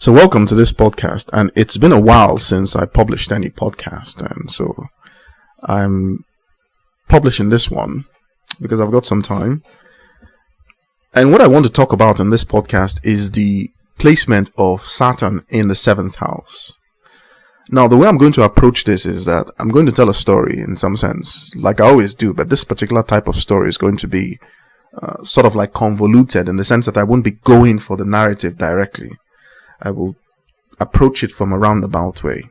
So welcome to this podcast, and it's been a while since I published any podcast, and so I'm publishing this one because I've got some time. And what I want to talk about in this podcast is the placement of Saturn in the 7th house. Now, the way I'm going to approach this is that I'm going to tell a story in some sense, like I always do, but this particular type of story is going to be sort of like convoluted in the sense that I won't be going for the narrative directly. I will approach it from a roundabout way.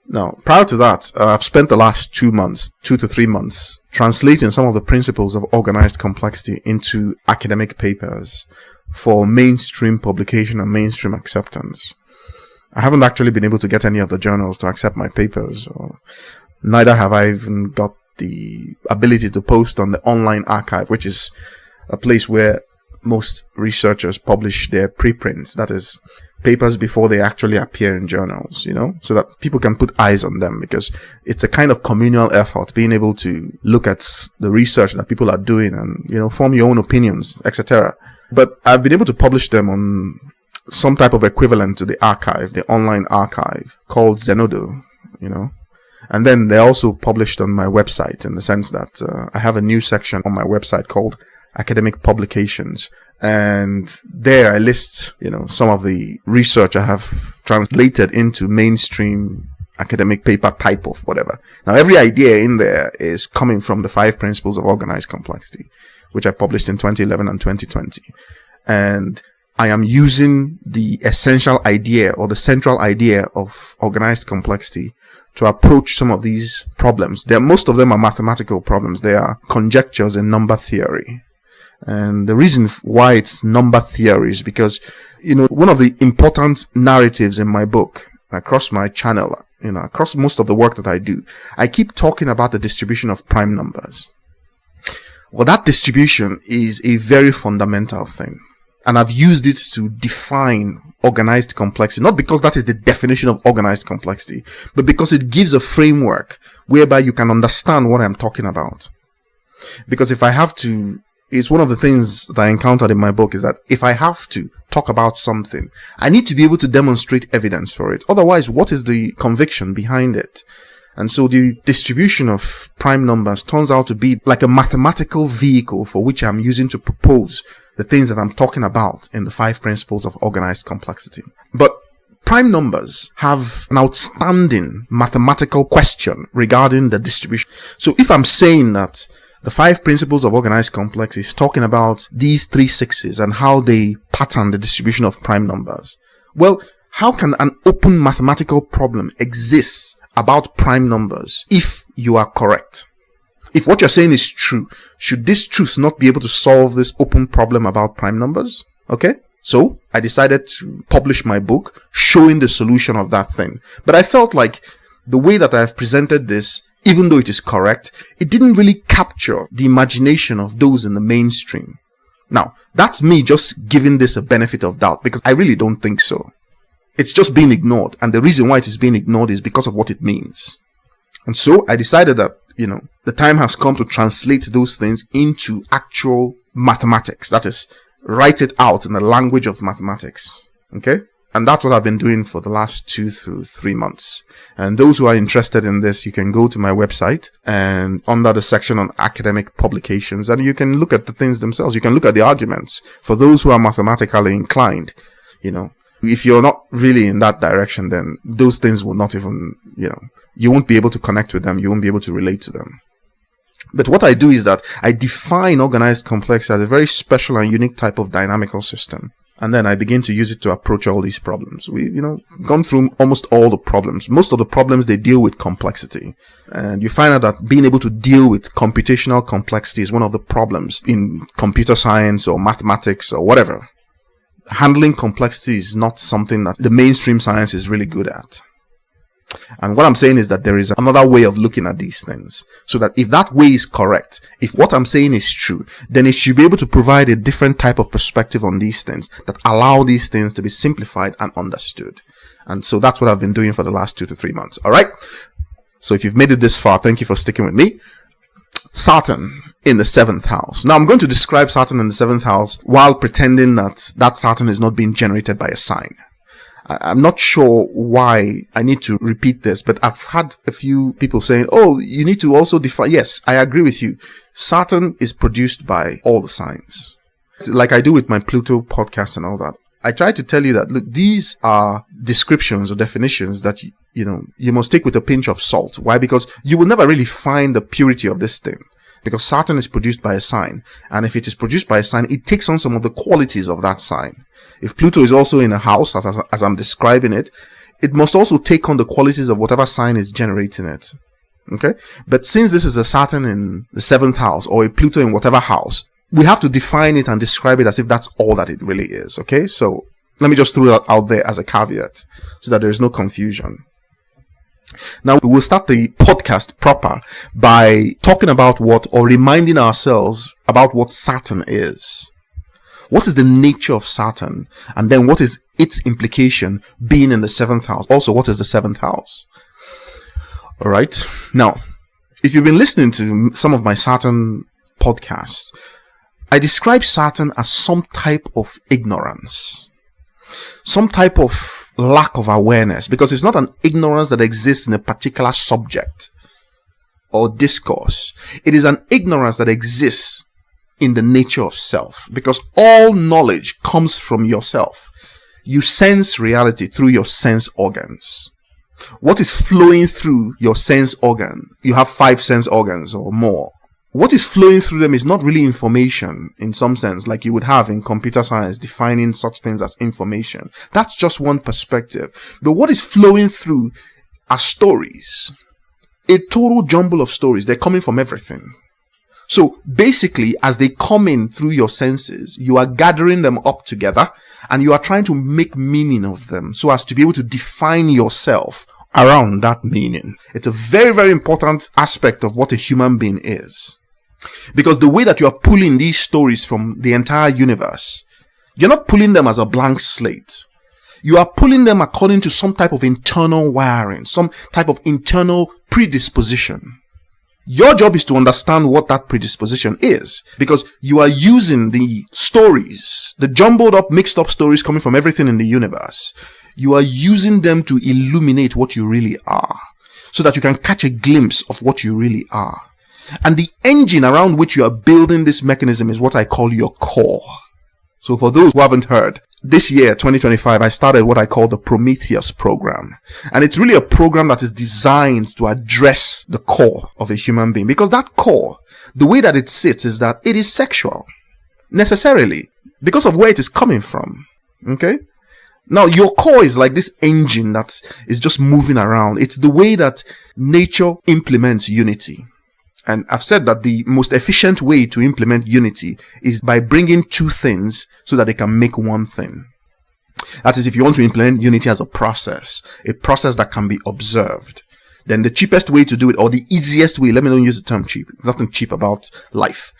Now, prior to that, I've spent the last 2 to 3 months, translating some of the principles of organized complexity into academic papers for mainstream publication and mainstream acceptance. I haven't actually been able to get any of the journals to accept my papers, or neither have I even got the ability to post on the online archive, which is a place where most researchers publish their preprints, that is, papers before they actually appear in journals, so that people can put eyes on them, because it's a kind of communal effort, being able to look at the research that people are doing and, form your own opinions, etc. But I've been able to publish them on some type of equivalent to the archive, the online archive called Zenodo, and then they're also published on my website, in the sense that I have a new section on my website called Academic Publications, and there I list some of the research I have translated into mainstream academic paper type of whatever. Now, every idea in there is coming from the 5 principles of organized complexity, which I published in 2011 and 2020, and I am using the essential idea or the central idea of organized complexity to approach some of these problems. Most of them are mathematical problems. They are conjectures in number theory. And the reason why it's number theory is because, one of the important narratives in my book, across my channel, across most of the work that I do, I keep talking about the distribution of prime numbers. Well, that distribution is a very fundamental thing. And I've used it to define organized complexity, not because that is the definition of organized complexity, but because it gives a framework whereby you can understand what I'm talking about. Because it's one of the things that I encountered in my book, is that if I have to talk about something, I need to be able to demonstrate evidence for it. Otherwise, what is the conviction behind it? And so the distribution of prime numbers turns out to be like a mathematical vehicle for which I'm using to propose the things that I'm talking about in the 5 principles of organized complexity. But prime numbers have an outstanding mathematical question regarding the distribution. So if I'm saying that the 5 principles of organized complexity is talking about these 3 sixes and how they pattern the distribution of prime numbers, well, how can an open mathematical problem exist about prime numbers if you are correct? If what you're saying is true, should this truth not be able to solve this open problem about prime numbers? Okay? So I decided to publish my book showing the solution of that thing. But I felt like the way that I have presented this, even though it is correct, it didn't really capture the imagination of those in the mainstream. Now, that's me just giving this a benefit of doubt, because I really don't think so. It's just being ignored, and the reason why it is being ignored is because of what it means. And so I decided that, the time has come to translate those things into actual mathematics. That is, write it out in the language of mathematics. Okay? And that's what I've been doing for the last 2 to 3 months. And those who are interested in this, you can go to my website, and under the section on academic publications, and you can look at the things themselves. You can look at the arguments. For those who are mathematically inclined, if you're not really in that direction, then those things will not even, you won't be able to connect with them. You won't be able to relate to them. But what I do is that I define organized complexity as a very special and unique type of dynamical system. And then I begin to use it to approach all these problems. We've, gone through almost all the problems. Most of the problems, they deal with complexity. And you find out that being able to deal with computational complexity is one of the problems in computer science or mathematics or whatever. Handling complexity is not something that the mainstream science is really good at. And what I'm saying is that there is another way of looking at these things, so that if that way is correct, if what I'm saying is true, then it should be able to provide a different type of perspective on these things that allow these things to be simplified and understood. And so that's what I've been doing for the last 2 to 3 months. All right. So if you've made it this far, thank you for sticking with me. Saturn in the 7th house. Now I'm going to describe Saturn in the 7th house while pretending that Saturn is not being generated by a sign. I'm not sure why I need to repeat this, but I've had a few people saying, oh, you need to also define. Yes, I agree with you. Saturn is produced by all the signs. Like I do with my Pluto podcast and all that. I try to tell you that, look, these are descriptions or definitions that, you must take with a pinch of salt. Why? Because you will never really find the purity of this thing. Because Saturn is produced by a sign. And if it is produced by a sign, it takes on some of the qualities of that sign. If Pluto is also in a house, as I'm describing it, it must also take on the qualities of whatever sign is generating it. Okay? But since this is a Saturn in the 7th house or a Pluto in whatever house, we have to define it and describe it as if that's all that it really is. Okay? So let me just throw that out there as a caveat so that there is no confusion. Now we will start the podcast proper by talking about reminding ourselves about what Saturn is. What is the nature of Saturn? And then what is its implication being in the 7th house? Also, what is the 7th house? Alright. Now, if you've been listening to some of my Saturn podcasts, I describe Saturn as some type of ignorance. Some type of lack of awareness. Because it's not an ignorance that exists in a particular subject or discourse. It is an ignorance that exists in the nature of self, because all knowledge comes from yourself. You sense reality through your sense organs. What is flowing through your sense organ? You have 5 sense organs or more. What is flowing through them is not really information in some sense, like you would have in computer science, defining such things as information. That's just one perspective. But what is flowing through are stories. A total jumble of stories. They're coming from everything. So basically, as they come in through your senses, you are gathering them up together and you are trying to make meaning of them so as to be able to define yourself around that meaning. It's a very, very important aspect of what a human being is. Because the way that you are pulling these stories from the entire universe, you're not pulling them as a blank slate. You are pulling them according to some type of internal wiring, some type of internal predisposition. Your job is to understand what that predisposition is, because you are using the stories, the jumbled up, mixed up stories coming from everything in the universe. You are using them to illuminate what you really are, so that you can catch a glimpse of what you really are. And the engine around which you are building this mechanism is what I call your core. So for those who haven't heard, this year, 2025, I started what I call the Prometheus program. And it's really a program that is designed to address the core of a human being. Because that core, the way that it sits is that it is sexual. Necessarily. Because of where it is coming from. Okay? Now, your core is like this engine that is just moving around. It's the way that nature implements unity. And I've said that the most efficient way to implement unity is by bringing 2 things so that they can make one thing. That is, if you want to implement unity as a process that can be observed, then the cheapest way to do it, or the easiest way, let me not use the term cheap, there's nothing cheap about life.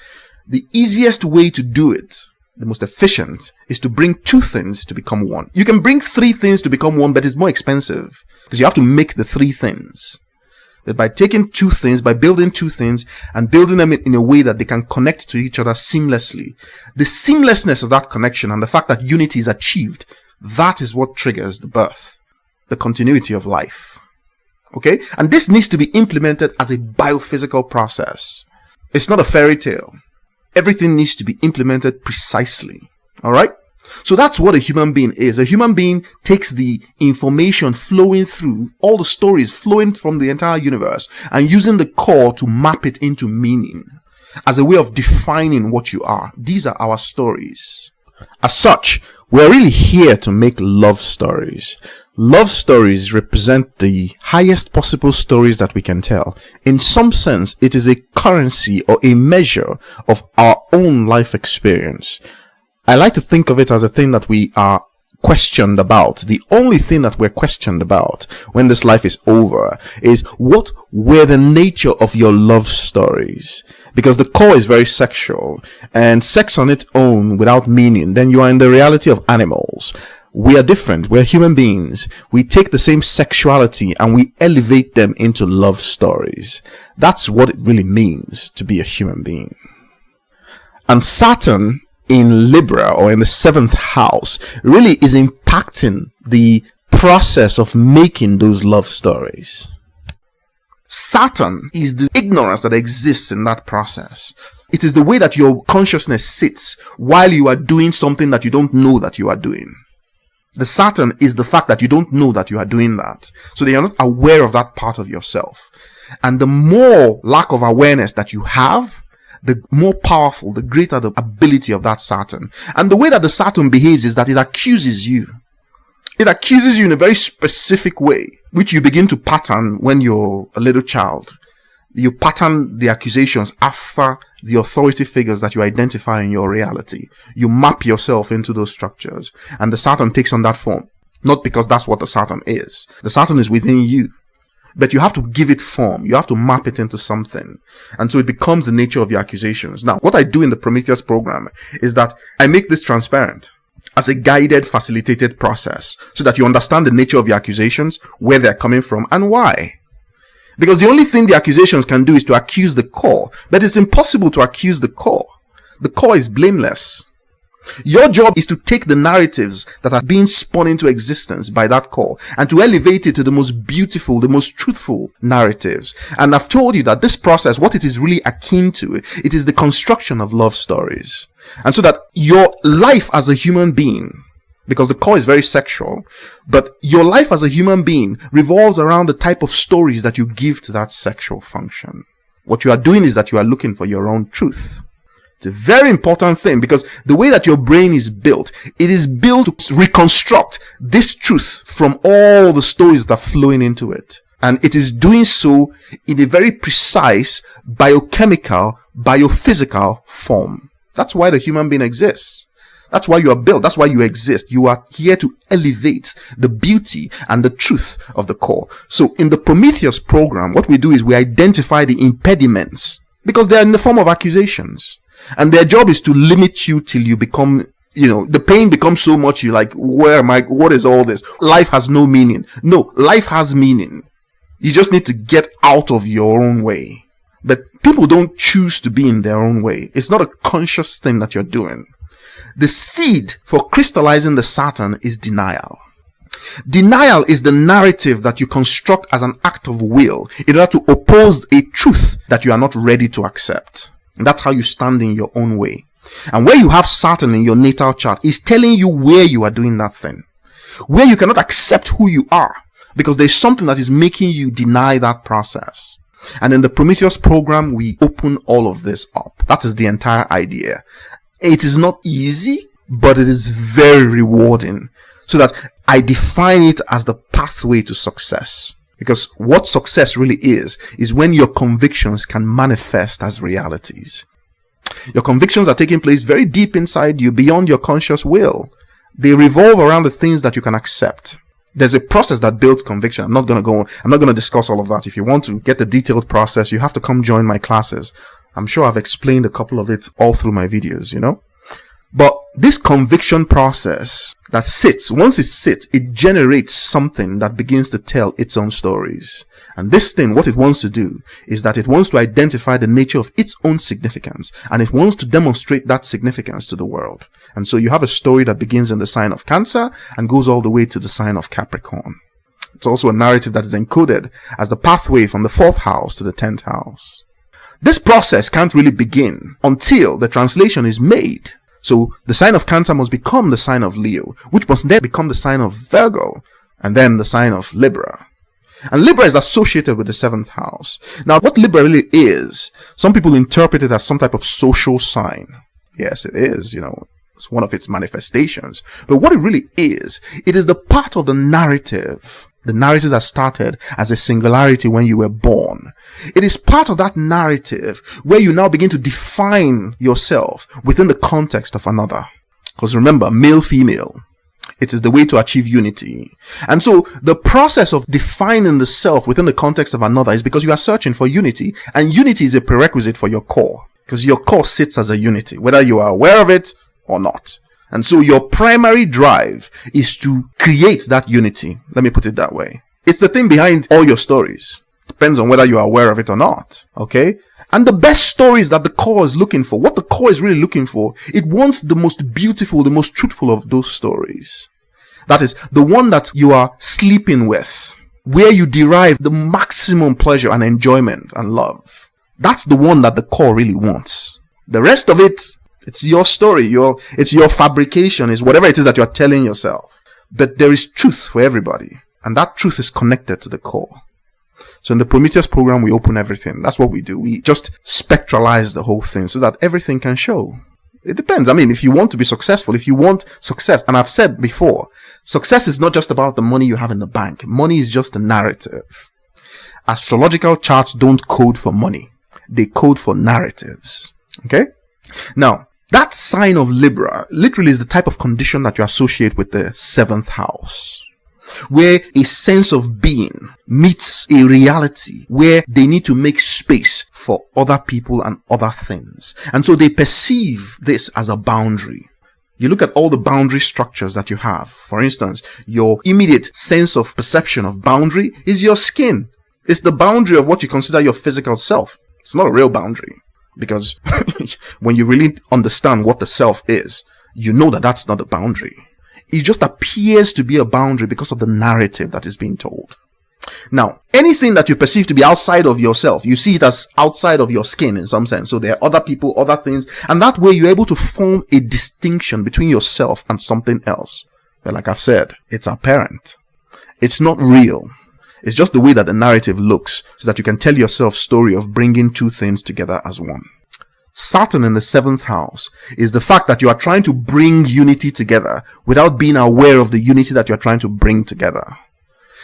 The easiest way to do it, the most efficient, is to bring 2 things to become one. You can bring 3 things to become one, but it's more expensive because you have to make the 3 things. That by taking 2 things, by building 2 things and building them in a way that they can connect to each other seamlessly, the seamlessness of that connection and the fact that unity is achieved, that is what triggers the birth, the continuity of life. Okay? And this needs to be implemented as a biophysical process. It's not a fairy tale. Everything needs to be implemented precisely. Alright? So that's what a human being is. A human being takes the information flowing through, all the stories flowing from the entire universe, and using the core to map it into meaning as a way of defining what you are. These are our stories. As such, we're really here to make love stories. Love stories represent the highest possible stories that we can tell. In some sense, it is a currency or a measure of our own life experience. I like to think of it as a thing that we are questioned about. The only thing that we're questioned about when this life is over is what were the nature of your love stories. Because the core is very sexual, and sex on its own without meaning, then you are in the reality of animals. We are different. We're human beings. We take the same sexuality and we elevate them into love stories. That's what it really means to be a human being. And Saturn in Libra, or in the 7th house, really is impacting the process of making those love stories. Saturn is the ignorance that exists in that process. It is the way that your consciousness sits while you are doing something that you don't know that you are doing. The Saturn is the fact that you don't know that you are doing that. So that you're not aware of that part of yourself. And the more lack of awareness that you have, the more powerful, the greater the ability of that Saturn. And the way that the Saturn behaves is that it accuses you. It accuses you in a very specific way, which you begin to pattern when you're a little child. You pattern the accusations after the authority figures that you identify in your reality. You map yourself into those structures, and the Saturn takes on that form. Not because that's what the Saturn is. The Saturn is within you. But you have to give it form. You have to map it into something. And so it becomes the nature of your accusations. Now, what I do in the Prometheus program is that I make this transparent as a guided, facilitated process so that you understand the nature of your accusations, where they're coming from, and why. Because the only thing the accusations can do is to accuse the core. But it's impossible to accuse the core. The core is blameless. Your job is to take the narratives that are being spun into existence by that core and to elevate it to the most beautiful, the most truthful narratives. And I've told you that this process, what it is really akin to, it is the construction of love stories. And so that your life as a human being, because the core is very sexual, but your life as a human being revolves around the type of stories that you give to that sexual function. What you are doing is that you are looking for your own truth. It's a very important thing because the way that your brain is built, it is built to reconstruct this truth from all the stories that are flowing into it. And it is doing so in a very precise biochemical, biophysical form. That's why the human being exists. That's why you are built. That's why you exist. You are here to elevate the beauty and the truth of the core. So in the Prometheus program, what we do is we identify the impediments because they are in the form of accusations. And their job is to limit you till you become, the pain becomes so much you're like, where am I? What is all this? Life has no meaning. No, life has meaning. You just need to get out of your own way. But people don't choose to be in their own way. It's not a conscious thing that you're doing. The seed for crystallizing the Saturn is denial. Denial is the narrative that you construct as an act of will in order to oppose a truth that you are not ready to accept. And that's how you stand in your own way. And where you have Saturn in your natal chart is telling you where you are doing that thing. Where you cannot accept who you are because there's something that is making you deny that process. And in the Prometheus program, we open all of this up. That is the entire idea. It is not easy, but it is very rewarding. So that I define it as the pathway to success. Because what success really is when your convictions can manifest as realities. Your convictions are taking place very deep inside you, beyond your conscious will. They revolve around the things that you can accept. There's a process that builds conviction. I'm not going to discuss all of that. If you want to get the detailed process, you have to come join my classes. I'm sure I've explained a couple of it all through my videos, But this conviction process that sits, once it sits, it generates something that begins to tell its own stories. And this thing, what it wants to do is that it wants to identify the nature of its own significance, and it wants to demonstrate that significance to the world. And so you have a story that begins in the sign of Cancer and goes all the way to the sign of Capricorn. It's also a narrative that is encoded as the pathway from the 4th house to the 10th house. This process can't really begin until the translation is made. So the sign of Cancer must become the sign of Leo, which must then become the sign of Virgo, and then the sign of Libra. And Libra is associated with the 7th house. Now, what Libra really is, some people interpret it as some type of social sign. Yes, it is, it's one of its manifestations. But what it really is, it is the part of the narrative that started as a singularity when you were born. It is part of that narrative where you now begin to define yourself within the context of another. Because remember, male, female, it is the way to achieve unity. And so the process of defining the self within the context of another is because you are searching for unity. And unity is a prerequisite for your core. Because your core sits as a unity, whether you are aware of it or not. And so your primary drive is to create that unity. Let me put it that way. It's the thing behind all your stories. Depends on whether you are aware of it or not. Okay? And the best stories that the core is looking for, what the core is really looking for, it wants the most beautiful, the most truthful of those stories. That is, the one that you are sleeping with, where you derive the maximum pleasure and enjoyment and love. That's the one that the core really wants. The rest of it, it's your story, it's your fabrication, is whatever it is that you're telling yourself. But there is truth for everybody, and that truth is connected to the core. So in the Prometheus program, we open everything. That's what we do. We just spectralize the whole thing so that everything can show. It depends. I mean, if you want to be successful, if you want success, and I've said before, success is not just about the money you have in the bank. Money is just a narrative. Astrological charts don't code for money. They code for narratives. Okay? Now, that sign of Libra literally is the type of condition that you associate with the 7th house, where a sense of being meets a reality where they need to make space for other people and other things. And so they perceive this as a boundary. You look at all the boundary structures that you have. For instance, your immediate sense of perception of boundary is your skin. It's the boundary of what you consider your physical self. It's not a real boundary, because when you really understand what the self is, you know that that's not a boundary. It just appears to be a boundary because of the narrative that is being told. Now, anything that you perceive to be outside of yourself, you see it as outside of your skin in some sense. So there are other people, other things, and that way you're able to form a distinction between yourself and something else. But like I've said, it's apparent. It's not real. It's just the way that the narrative looks, so that you can tell yourself story of bringing two things together as one. Saturn in the 7th house is the fact that you are trying to bring unity together without being aware of the unity that you are trying to bring together.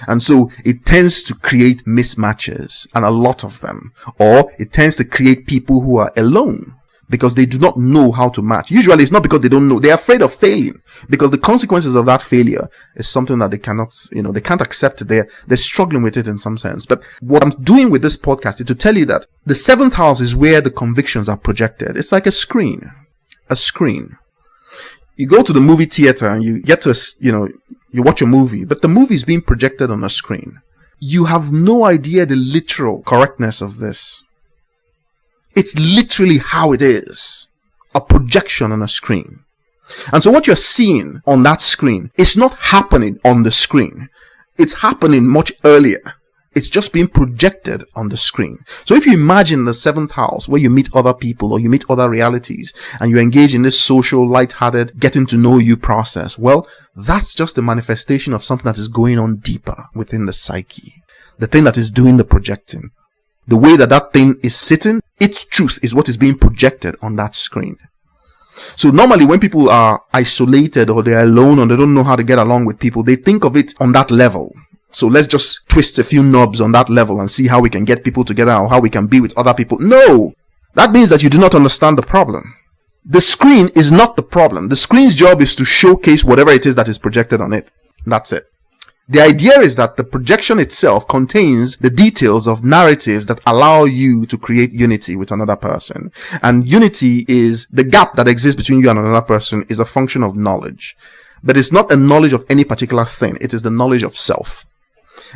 And so it tends to create mismatches, and a lot of them. Or it tends to create people who are alone because they do not know how to match. Usually it's not because they don't know. They're afraid of failing, because the consequences of that failure is something that they cannot, they can't accept. They're struggling with it in some sense. But what I'm doing with this podcast is to tell you that the 7th house is where the convictions are projected. It's like a screen. A screen. You go to the movie theater and you get to, you watch a movie, but the movie is being projected on a screen. You have no idea the literal correctness of this. It's literally how it is. A projection on a screen. And so what you're seeing on that screen is not happening on the screen. It's happening much earlier. It's just being projected on the screen. So if you imagine the 7th house where you meet other people or you meet other realities and you engage in this social, lighthearted, getting to know you process, well, that's just a manifestation of something that is going on deeper within the psyche. The thing that is doing the projecting. The way that thing is sitting, its truth is what is being projected on that screen. So normally when people are isolated or they're alone or they don't know how to get along with people, they think of it on that level. So let's just twist a few knobs on that level and see how we can get people together or how we can be with other people. No! That means that you do not understand the problem. The screen is not the problem. The screen's job is to showcase whatever it is that is projected on it. That's it. The idea is that the projection itself contains the details of narratives that allow you to create unity with another person. And unity is the gap that exists between you and another person is a function of knowledge. But it's not a knowledge of any particular thing. It is the knowledge of self.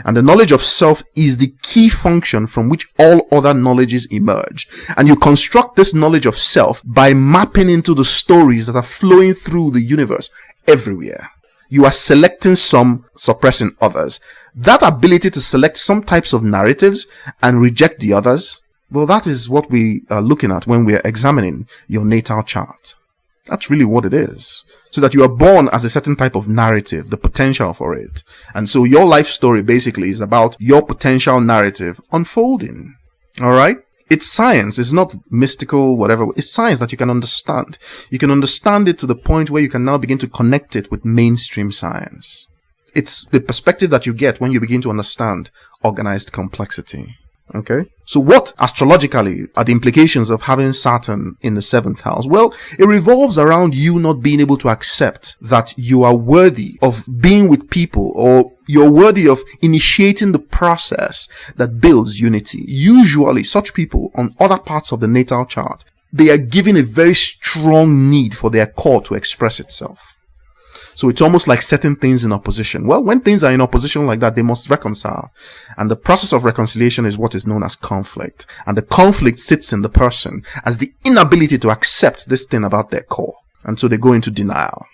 And the knowledge of self is the key function from which all other knowledges emerge. And you construct this knowledge of self by mapping into the stories that are flowing through the universe everywhere. You are selecting some, suppressing others. That ability to select some types of narratives and reject the others, well, that is what we are looking at when we are examining your natal chart. That's really what it is. So that you are born as a certain type of narrative, the potential for it. And so your life story basically is about your potential narrative unfolding. Alright? It's science. It's not mystical, whatever. It's science that you can understand. You can understand it to the point where you can now begin to connect it with mainstream science. It's the perspective that you get when you begin to understand organized complexity. Okay? So what astrologically are the implications of having Saturn in the 7th house? Well, it revolves around you not being able to accept that you are worthy of being with people, or you're worthy of initiating the process that builds unity. Usually, such people on other parts of the natal chart, they are given a very strong need for their core to express itself. So it's almost like setting things in opposition. Well, when things are in opposition like that, they must reconcile. And the process of reconciliation is what is known as conflict. And the conflict sits in the person as the inability to accept this thing about their core. And so they go into denial.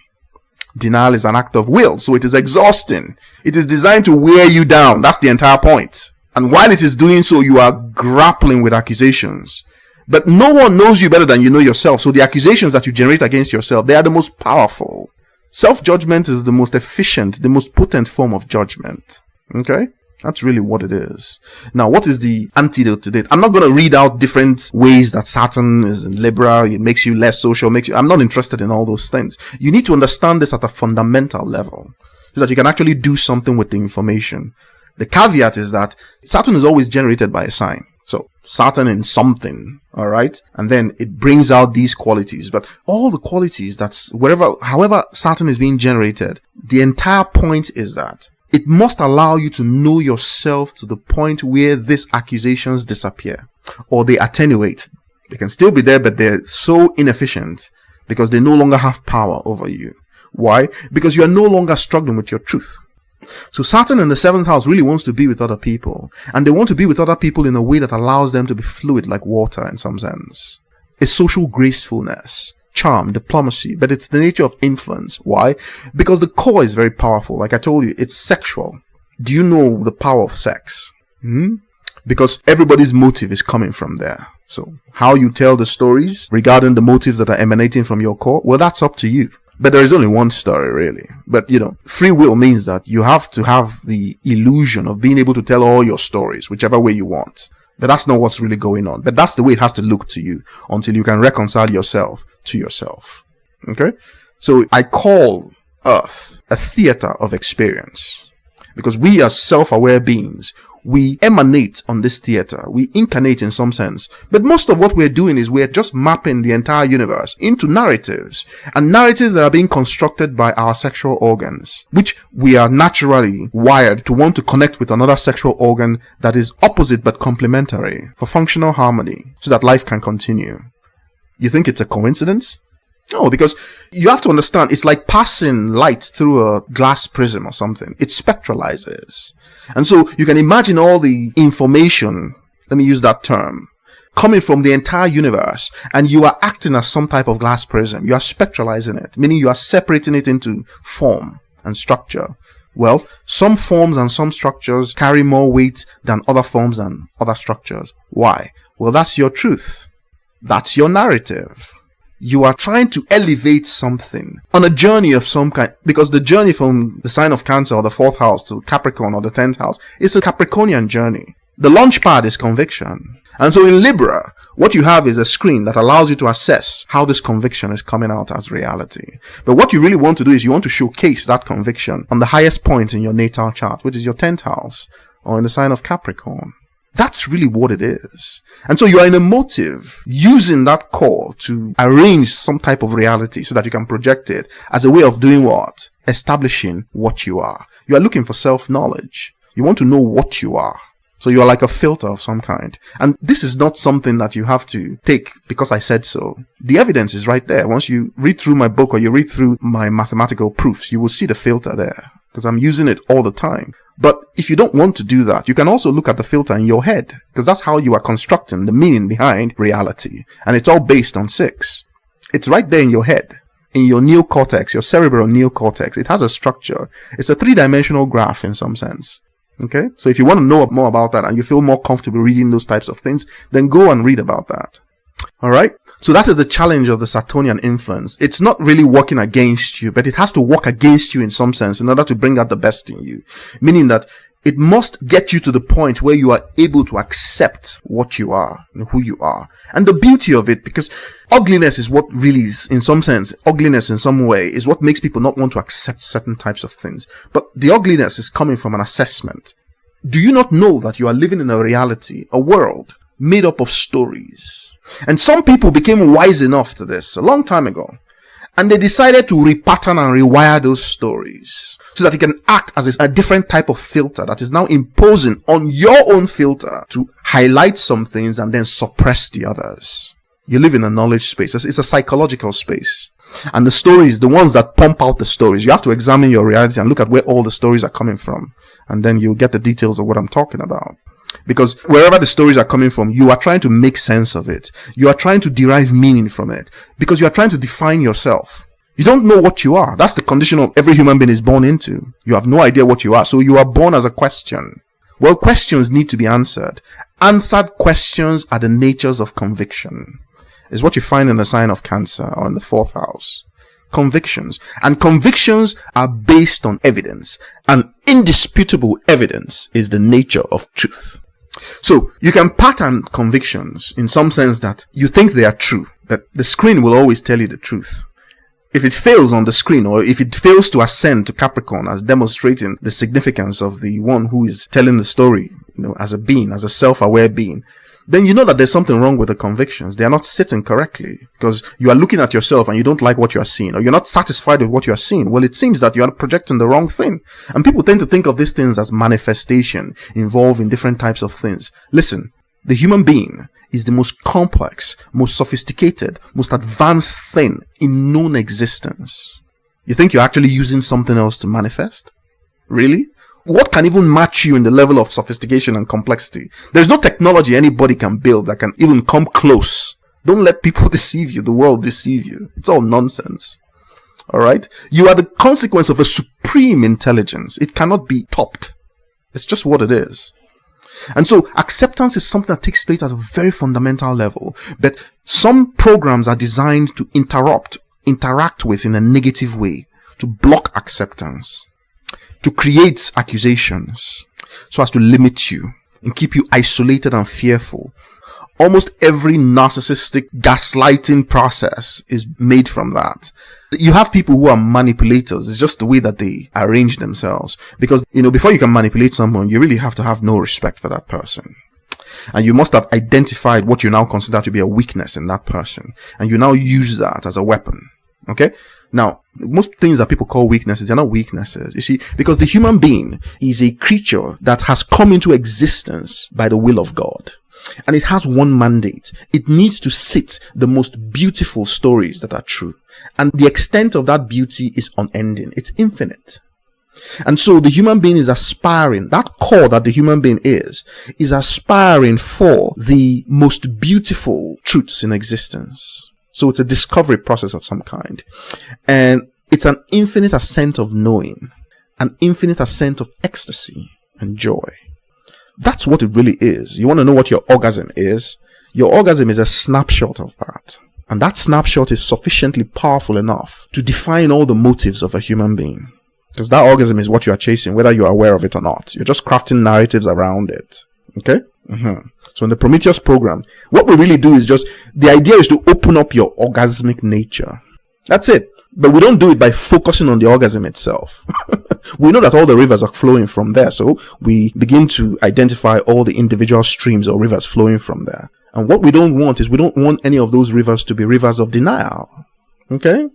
Denial is an act of will, so it is exhausting. It is designed to wear you down. That's the entire point. And while it is doing so, you are grappling with accusations. But no one knows you better than you know yourself. So the accusations that you generate against yourself, they are the most powerful. Self-judgment is the most efficient, the most potent form of judgment. Okay? That's really what it is. Now, what is the antidote to it? I'm not going to read out different ways that Saturn is in Libra. It makes you less social. I'm not interested in all those things. You need to understand this at a fundamental level so that you can actually do something with the information. The caveat is that Saturn is always generated by a sign. So Saturn in something, all right? And then it brings out these qualities. But all the qualities however Saturn is being generated, the entire point is that it must allow you to know yourself to the point where these accusations disappear or they attenuate. They can still be there, but they're so inefficient because they no longer have power over you. Why? Because you are no longer struggling with your truth. So Saturn in the 7th house really wants to be with other people, and they want to be with other people in a way that allows them to be fluid like water in some sense. A social gracefulness, charm, diplomacy, but it's the nature of influence. Why? Because the core is very powerful. Like I told you, it's sexual. Do you know the power of sex? Because everybody's motive is coming from there. So how you tell the stories regarding the motives that are emanating from your core, well, that's up to you. But there is only one story, really. But, free will means that you have to have the illusion of being able to tell all your stories, whichever way you want. But that's not what's really going on. But that's the way it has to look to you until you can reconcile yourself to yourself. Okay? So I call Earth a theater of experience. Because we are self-aware beings. We emanate on this theater. We incarnate in some sense. But most of what we're doing is we're just mapping the entire universe into narratives. And narratives that are being constructed by our sexual organs, which we are naturally wired to want to connect with another sexual organ that is opposite but complementary for functional harmony so that life can continue. You think it's a coincidence? No, because you have to understand, it's like passing light through a glass prism or something. It spectralizes. And so you can imagine all the information, let me use that term, coming from the entire universe, and you are acting as some type of glass prism. You are spectralizing it, meaning you are separating it into form and structure. Well, some forms and some structures carry more weight than other forms and other structures. Why? Well, that's your truth. That's your narrative. You are trying to elevate something on a journey of some kind, because the journey from the sign of Cancer or the 4th house to Capricorn or the 10th house is a Capricornian journey. The launch pad is conviction. And so in Libra, what you have is a screen that allows you to assess how this conviction is coming out as reality. But what you really want to do is you want to showcase that conviction on the highest point in your natal chart, which is your 10th house or in the sign of Capricorn. That's really what it is. And so you are in a motive using that core to arrange some type of reality so that you can project it as a way of doing what? Establishing what you are. You are looking for self-knowledge. You want to know what you are. So you are like a filter of some kind. And this is not something that you have to take because I said so. The evidence is right there. Once you read through my book or you read through my mathematical proofs, you will see the filter there because I'm using it all the time. But if you don't want to do that, you can also look at the filter in your head, because that's how you are constructing the meaning behind reality. And it's all based on 6. It's right there in your head, in your neocortex, your cerebral neocortex. It has a structure. It's a 3-dimensional graph in some sense. Okay? So if you want to know more about that and you feel more comfortable reading those types of things, then go and read about that. Alright? So that is the challenge of the Saturnian influence. It's not really working against you, but it has to work against you in some sense in order to bring out the best in you. Meaning that it must get you to the point where you are able to accept what you are and who you are. And the beauty of it, because ugliness is what really is, in some sense, ugliness in some way is what makes people not want to accept certain types of things. But the ugliness is coming from an assessment. Do you not know that you are living in a reality, a world made up of stories? And some people became wise enough to this a long time ago. And they decided to repattern and rewire those stories so that it can act as a different type of filter that is now imposing on your own filter to highlight some things and then suppress the others. You live in a knowledge space. It's a psychological space. And the stories, the ones that pump out the stories, you have to examine your reality and look at where all the stories are coming from. And then you'll get the details of what I'm talking about. Because wherever the stories are coming from, you are trying to make sense of it. You are trying to derive meaning from it. Because you are trying to define yourself. You don't know what you are. That's the condition of every human being is born into. You have no idea what you are. So you are born as a question. Well, questions need to be answered. Answered questions are the natures of conviction. Is what you find in the sign of Cancer or in the 4th house. Convictions. And convictions are based on evidence. And indisputable evidence is the nature of truth. So you can pattern convictions in some sense that you think they are true. That the screen will always tell you the truth. If it fails on the screen, or if it fails to ascend to Capricorn as demonstrating the significance of the one who is telling the story, as a being, as a self-aware being, then you know that there's something wrong with the convictions. They are not sitting correctly because you are looking at yourself and you don't like what you are seeing, or you're not satisfied with what you are seeing. Well, it seems that you are projecting the wrong thing. And people tend to think of these things as manifestation, involving different types of things. Listen, the human being is the most complex, most sophisticated, most advanced thing in known existence. You think you're actually using something else to manifest? Really? What can even match you in the level of sophistication and complexity? There's no technology anybody can build that can even come close. Don't let people deceive you, the world deceive you. It's all nonsense. Alright? You are the consequence of a supreme intelligence. It cannot be topped. It's just what it is. And so acceptance is something that takes place at a very fundamental level. But some programs are designed to interact with in a negative way, to block acceptance, to create accusations, so as to limit you and keep you isolated and fearful. Almost every narcissistic gaslighting process is made from that. You have people who are manipulators. It's just the way that they arrange themselves. Because, before you can manipulate someone, you really have to have no respect for that person. And you must have identified what you now consider to be a weakness in that person. And you now use that as a weapon. Okay? Now, most things that people call weaknesses, they're not weaknesses. You see, because the human being is a creature that has come into existence by the will of God. And it has one mandate. It needs to sit the most beautiful stories that are true. And the extent of that beauty is unending. It's infinite. And so the human being is aspiring, that core that the human being is aspiring for the most beautiful truths in existence. So it's a discovery process of some kind. And it's an infinite ascent of knowing, an infinite ascent of ecstasy and joy. That's what it really is. You want to know what your orgasm is? Your orgasm is a snapshot of that. And that snapshot is sufficiently powerful enough to define all the motives of a human being. Because that orgasm is what you are chasing, whether you are aware of it or not. You're just crafting narratives around it. Okay? So in the Prometheus program, what we really do is the idea is to open up your orgasmic nature. That's it. But we don't do it by focusing on the orgasm itself. We know that all the rivers are flowing from there. So we begin to identify all the individual streams or rivers flowing from there. And what we don't want is we don't want any of those rivers to be rivers of denial. Okay?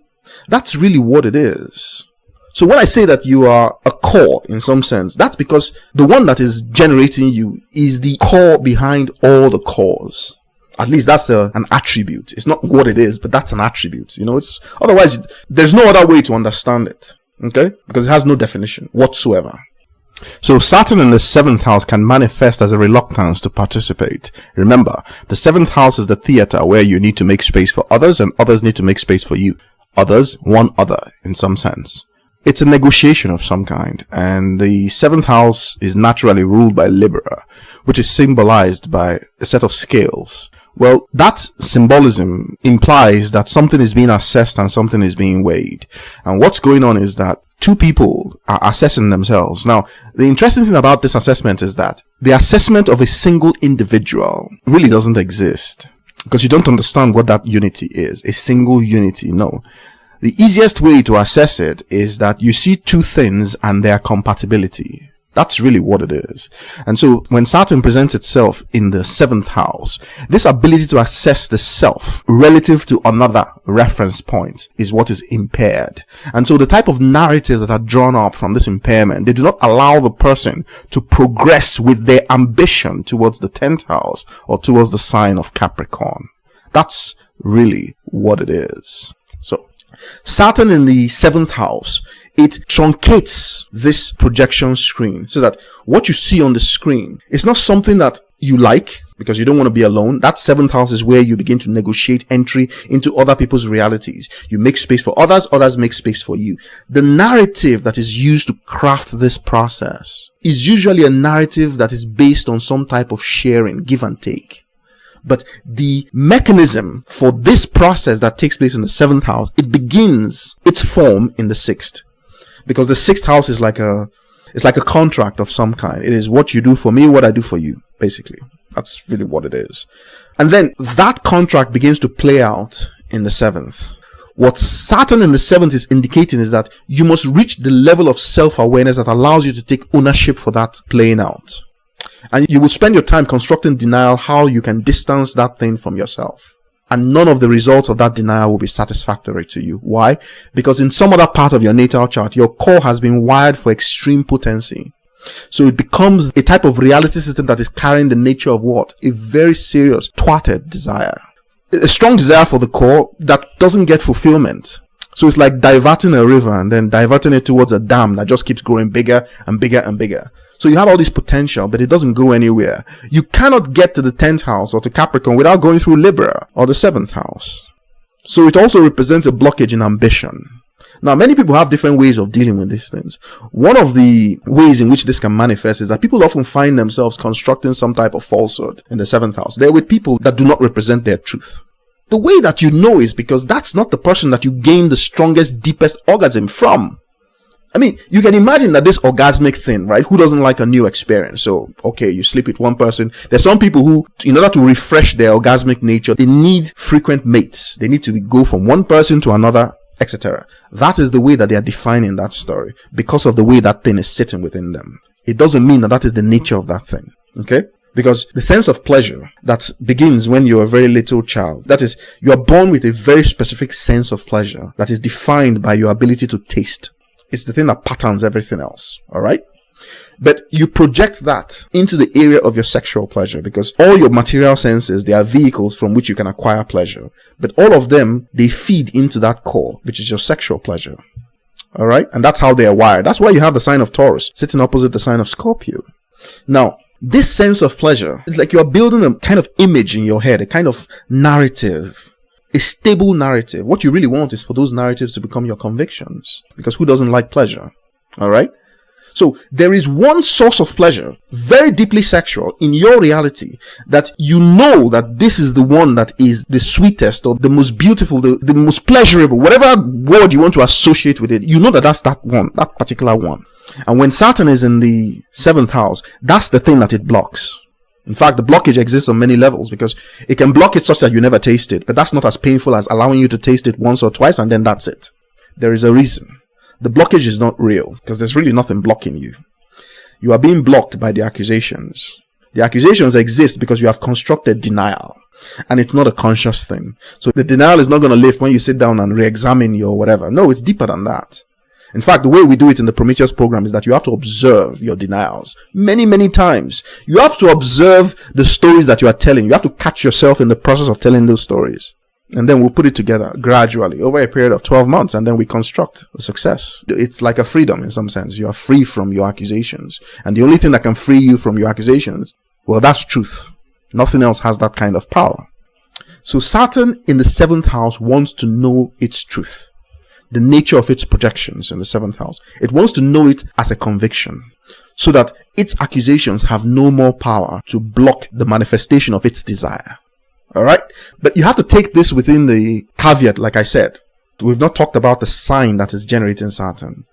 That's really what it is. So when I say that you are a core in some sense, that's because the one that is generating you is the core behind all the cores. At least that's an attribute. It's not what it is, but that's an attribute. It's otherwise there's no other way to understand it. Okay? Because it has no definition whatsoever. So Saturn in the 7th house can manifest as a reluctance to participate. Remember, the 7th house is the theater where you need to make space for others and others need to make space for you. Others, one other in some sense. It's a negotiation of some kind, and the 7th house is naturally ruled by Libra, which is symbolized by a set of scales. Well, that symbolism implies that something is being assessed and something is being weighed. And what's going on is that two people are assessing themselves. Now, the interesting thing about this assessment is that the assessment of a single individual really doesn't exist, because you don't understand what that unity is. A single unity, no. The easiest way to assess it is that you see two things and their compatibility. That's really what it is. And so when Saturn presents itself in the 7th house, this ability to assess the self relative to another reference point is what is impaired. And so the type of narratives that are drawn up from this impairment, they do not allow the person to progress with their ambition towards the 10th house or towards the sign of Capricorn. That's really what it is. So Saturn in the 7th house, it truncates this projection screen so that what you see on the screen is not something that you like because you don't want to be alone. That 7th house is where you begin to negotiate entry into other people's realities. You make space for others, others make space for you. The narrative that is used to craft this process is usually a narrative that is based on some type of sharing, give and take. But the mechanism for this process that takes place in the 7th house, it begins its form in the 6th. Because the 6th house is like a contract of some kind. It is what you do for me, what I do for you, basically. That's really what it is. And then that contract begins to play out in the 7th. What Saturn in the 7th is indicating is that you must reach the level of self-awareness that allows you to take ownership for that playing out. And you will spend your time constructing denial, how you can distance that thing from yourself. And none of the results of that denial will be satisfactory to you. Why? Because in some other part of your natal chart, your core has been wired for extreme potency. So it becomes a type of reality system that is carrying the nature of what? A very serious, thwarted desire. A strong desire for the core that doesn't get fulfillment. So it's like diverting a river and then diverting it towards a dam that just keeps growing bigger and bigger and bigger. So you have all this potential, but it doesn't go anywhere. You cannot get to the 10th house or to Capricorn without going through Libra or the 7th house. So it also represents a blockage in ambition. Now, many people have different ways of dealing with these things. One of the ways in which this can manifest is that people often find themselves constructing some type of falsehood in the 7th house. They're with people that do not represent their truth. The way that you know is because that's not the person that you gain the strongest, deepest orgasm from. I mean, you can imagine that this orgasmic thing, right? Who doesn't like a new experience? So, okay, you sleep with one person. There's some people who, in order to refresh their orgasmic nature, they need frequent mates. They need to go from one person to another, etc. That is the way that they are defining that story because of the way that thing is sitting within them. It doesn't mean that that is the nature of that thing. Okay? Because the sense of pleasure that begins when you're a very little child, that is, you are born with a very specific sense of pleasure that is defined by your ability to taste. It's the thing that patterns everything else. All right. But you project that into the area of your sexual pleasure because all your material senses, they are vehicles from which you can acquire pleasure. But all of them, they feed into that core, which is your sexual pleasure. All right. And that's how they are wired. That's why you have the sign of Taurus sitting opposite the sign of Scorpio. Now, this sense of pleasure is like you're building a kind of image in your head, a kind of narrative. A stable narrative. What you really want is for those narratives to become your convictions. Because who doesn't like pleasure? Alright? So there is one source of pleasure, very deeply sexual, in your reality, that you know that this is the one that is the sweetest or the most beautiful, the most pleasurable, whatever word you want to associate with it, you know that that's that one, that particular one. And when Saturn is in the 7th house, that's the thing that it blocks. In fact, the blockage exists on many levels because it can block it such that you never taste it, but that's not as painful as allowing you to taste it once or twice and then that's it. There is a reason. The blockage is not real because there's really nothing blocking you. You are being blocked by the accusations. The accusations exist because you have constructed denial and it's not a conscious thing. So the denial is not going to lift when you sit down and re-examine your whatever. No, it's deeper than that. In fact, the way we do it in the Prometheus program is that you have to observe your denials many, many times. You have to observe the stories that you are telling. You have to catch yourself in the process of telling those stories. And then we'll put it together gradually over a period of 12 months and then we construct a success. It's like a freedom in some sense. You are free from your accusations. And the only thing that can free you from your accusations, well, that's truth. Nothing else has that kind of power. So Saturn in the 7th house wants to know its truth. The nature of its projections in the 7th house. It wants to know it as a conviction so that its accusations have no more power to block the manifestation of its desire. Alright? But you have to take this within the caveat, like I said. We've not talked about the sign that is generating Saturn.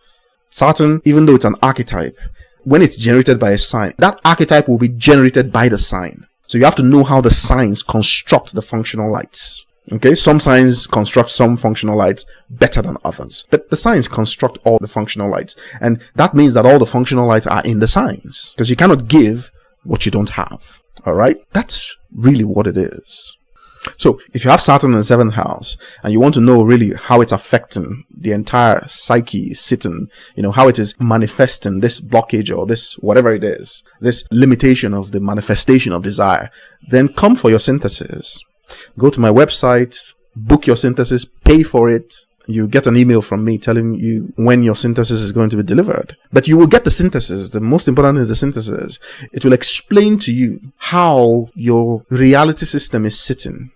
Saturn, even though it's an archetype, when it's generated by a sign, that archetype will be generated by the sign. So you have to know how the signs construct the functional lights. Okay, some signs construct some functional lights better than others. But the signs construct all the functional lights. And that means that all the functional lights are in the signs. Because you cannot give what you don't have. Alright? That's really what it is. So, if you have Saturn in the 7th house, and you want to know really how it's affecting the entire psyche sitting, how it is manifesting this blockage or this, whatever it is, this limitation of the manifestation of desire, then come for your synthesis. Go to my website, book your synthesis, pay for it, You get an email from me telling you when your synthesis is going to be delivered. But you will get the synthesis. The most important thing is the synthesis. It will explain to you how your reality system is sitting.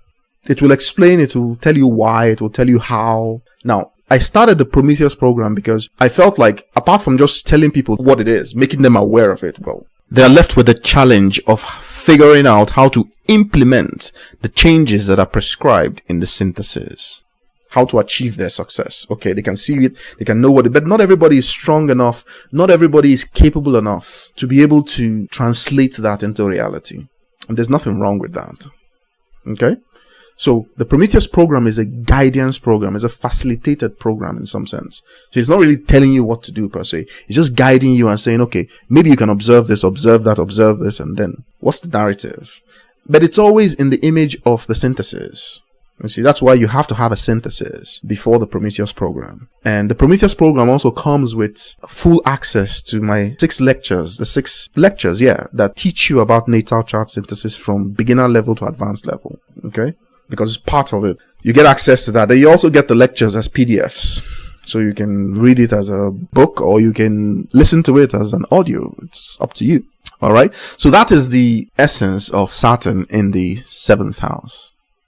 It will explain, it will tell you why, it will tell you how. Now, I started the Prometheus program because I felt like, apart from just telling people what it is, making them aware of it, well, they're left with the challenge of figuring out how to implement the changes that are prescribed in the synthesis. How to achieve their success. Okay, they can see it, they can know what it, but not everybody is strong enough, not everybody is capable enough to be able to translate that into reality. And there's nothing wrong with that. Okay? So the Prometheus program is a guidance program, it's a facilitated program in some sense. So it's not really telling you what to do per se. It's just guiding you and saying, okay, maybe you can observe this, observe that, observe this, and then what's the narrative? But it's always in the image of the synthesis. You see, that's why you have to have a synthesis before the Prometheus program. And the Prometheus program also comes with full access to my 6 lectures, that teach you about natal chart synthesis from beginner level to advanced level. Okay? Because it's part of it. You get access to that. Then you also get the lectures as PDFs. So you can read it as a book or you can listen to it as an audio. It's up to you. Alright? So that is the essence of Saturn in the 7th house.